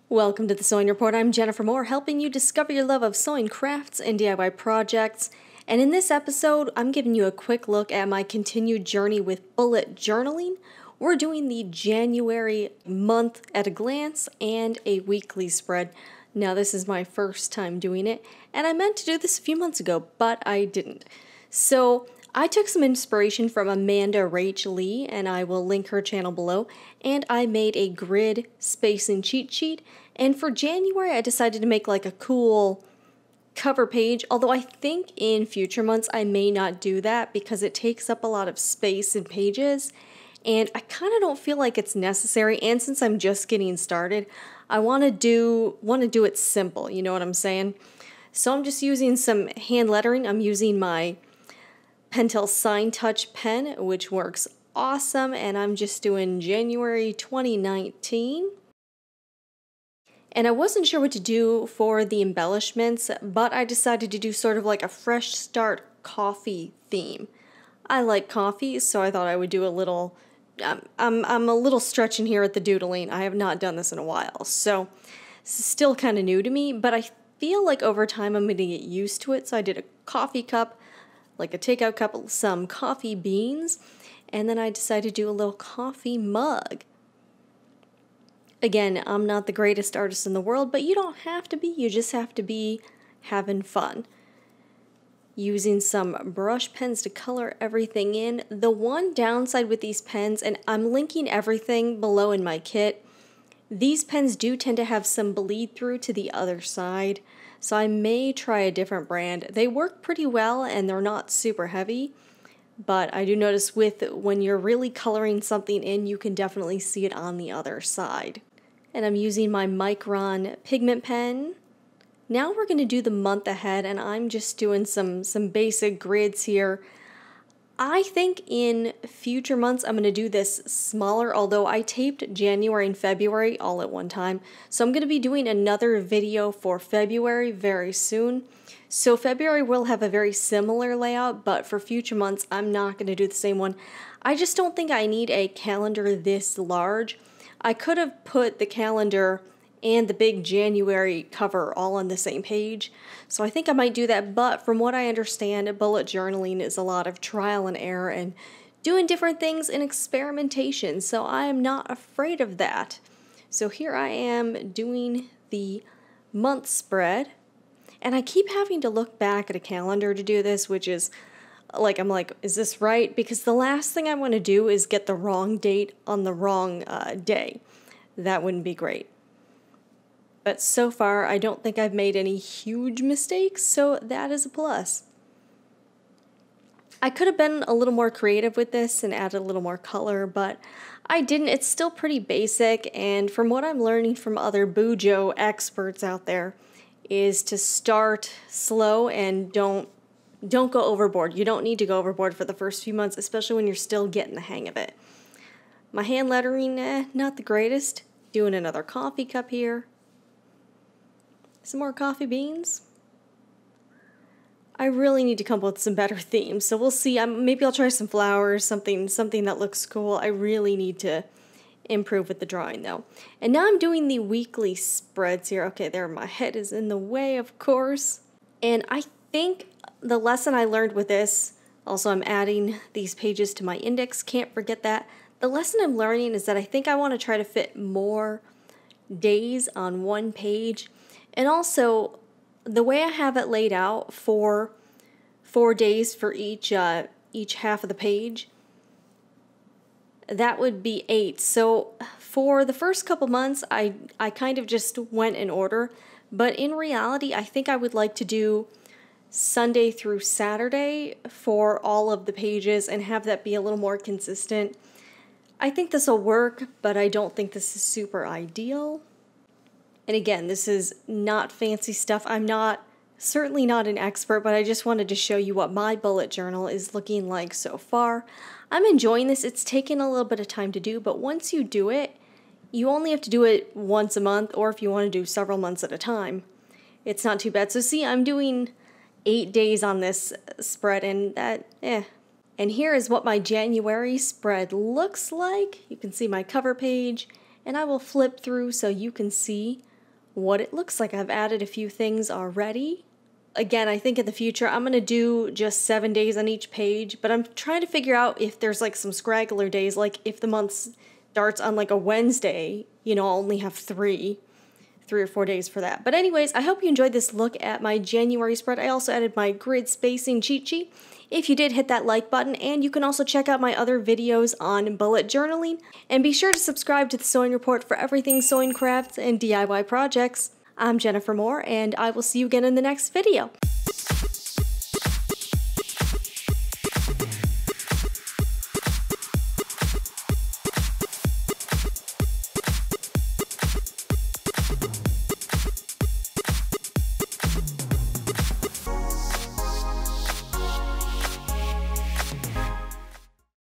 Welcome to the Sewing Report. I'm Jennifer Moore, helping you discover your love of sewing crafts and DIY projects. And in this episode, I'm giving you a quick look at my continued journey with bullet journaling. We're doing the January month at a glance and a weekly spread. Now, this is my first time doing it, and I meant to do this a few months ago, but I didn't. So I took some inspiration from AmandaRachLee, and I will link her channel below, and I made a grid spacing cheat sheet. And for January, I decided to make like a cool cover page, although I think in future months I may not do that because it takes up a lot of space in pages, and I kind of don't feel like it's necessary. And since I'm just getting started, I want to do it simple, you know what I'm saying? So I'm just using some hand lettering. I'm using my Pentel Sign Touch pen, which works awesome, and I'm just doing January 2019. And I wasn't sure what to do for the embellishments, but I decided to do sort of like a fresh start coffee theme. I like coffee, so I thought I would do a little, I'm a little stretching here at the doodling. I have not done this in a while, so this is still kind of new to me, but I feel like over time I'm going to get used to it. So I did a coffee cup, like a takeout cup, some coffee beans, and then I decided to do a little coffee mug. Again, I'm not the greatest artist in the world, but you don't have to be. You just have to be having fun. Using some brush pens to color everything in. The one downside with these pens, and I'm linking everything below in my kit, these pens do tend to have some bleed through to the other side, so I may try a different brand. They work pretty well and they're not super heavy, but I do notice when you're really coloring something in, you can definitely see it on the other side. And I'm using my Micron pigment pen. Now we're going to do the month ahead, and I'm just doing some basic grids here. I think in future months I'm going to do this smaller, although I taped January and February all at one time. So I'm going to be doing another video for February very soon. So February will have a very similar layout, but for future months I'm not going to do the same one. I just don't think I need a calendar this large. I could have put the calendar and the big January cover all on the same page, so I think I might do that. But from what I understand, bullet journaling is a lot of trial and error and doing different things and experimentation, so I am not afraid of that. So here I am doing the month spread, and I keep having to look back at a calendar to do this, which is like, I'm like, is this right? Because the last thing I want to do is get the wrong date on the wrong day. That wouldn't be great. But so far, I don't think I've made any huge mistakes, so that is a plus. I could have been a little more creative with this and added a little more color, but I didn't. It's still pretty basic, and from what I'm learning from other BUJO experts out there, is to start slow and don't go overboard. You don't need to go overboard for the first few months, especially when you're still getting the hang of it. My hand lettering, not the greatest. Doing another coffee cup here. Some more coffee beans. I really need to come up with some better themes, so we'll see. Maybe I'll try some flowers, something that looks cool. I really need to improve with the drawing though. And now I'm doing the weekly spreads here. Okay, there, my head is in the way, of course. And I think the lesson I learned with this, also I'm adding these pages to my index, can't forget that. The lesson I'm learning is that I think I want to try to fit more days on one page. And also, the way I have it laid out for 4 days for each half of the page, that would be 8. So for the first couple months, I kind of just went in order. But in reality, I think I would like to do Sunday through Saturday for all of the pages and have that be a little more consistent. I think this will work, but I don't think this is super ideal. And again, this is not fancy stuff. I'm certainly not an expert, but I just wanted to show you what my bullet journal is looking like so far. I'm enjoying this. It's taken a little bit of time to do, but once you do it, you only have to do it once a month, or if you want to do several months at a time, it's not too bad. So see, I'm doing 8 days on this spread, and And here is what my January spread looks like. You can see my cover page, and I will flip through so you can see what it looks like. I've added a few things already. Again, I think in the future I'm going to do just 7 days on each page, but I'm trying to figure out if there's like some scraggler days, like if the month starts on like a Wednesday, you know, I'll only have 3 or 4 days for that. But anyways, I hope you enjoyed this look at my January spread. I also added my grid spacing cheat sheet. If you did, hit that like button, and you can also check out my other videos on bullet journaling. And be sure to subscribe to the Sewing Report for everything sewing crafts and DIY projects. I'm Jennifer Moore, and I will see you again in the next video.